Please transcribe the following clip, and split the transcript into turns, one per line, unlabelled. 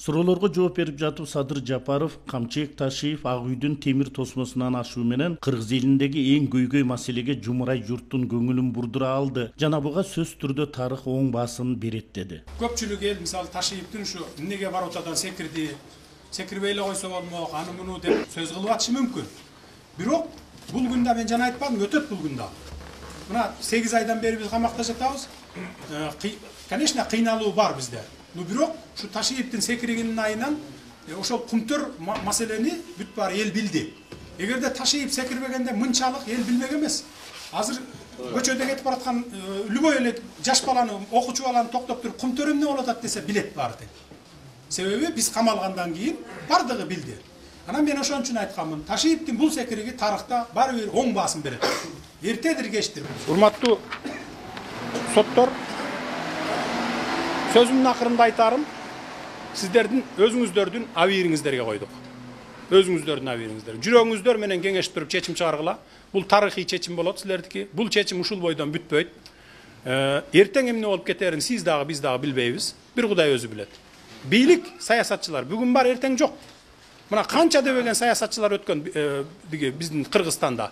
Суроолорго жооп берип жатып Садыр Жапаров Камчек Ташиев Ак үйдүн темир тосмосунан ашуу менен Кыргыз элиндеги эң көйгөй маселеге жумурай журттун көңүлүн бурдура алды. Жана буга сөз түрдө тарых оң баасын берет деди.
Көпчүлүк эл мисалы Ташиевдин ушу эмнеге Баротадан секирди, секирбей эле койсо болмок, аны муну деп сөз кылып атышы мүмкүн. Бирок бул күндө мен жана айтпадым, өтөт бул күндө. Мына 8 айдан бери биз камакта жатабыз. Конечно, кыйналуу бар бизде. Но бирок ушу Ташиевдин секиригинин айынан ошол кумтөр маселени бүт бар эл билди. Эгерде Ташиев секирбегенде мынчалык эл билмек эмес. Азыр көчөдө кетип бараткан любой эле жаш баланы, окуучу баланы токтоп туруп кумтөр эмне болуп атат десе билет баары. Себеби биз камалгандан кийин бардыгы билди. Анан мен ошон үчүн айтканмын, Ташиевдин бул секириги тарыхта баары бир оң баасын берет. Эртедир кечтир. Урматтуу соттор, сөзүмдүн акырында айтарым, сиздердин өзүңүздөрдүн абийириңиздерге койдук. Өзүңүздөрдүн абийириңиздер. Жүрөгүңүздөр менен кеңешип туруп чечим чыгаргыла. Бул тарыхый чечим болот силердики. Бул чечим ушул бойдон бүтпөйт. Эртең эмне болуп кетерин сиз дагы биз дагы билбейбиз. Бир Кудай өзү билет. Бийлик, саясатчылар бүгүн бар, эртең жок. Мына канча дебеген саясатчылар өткөн биздин Кыргызстанда.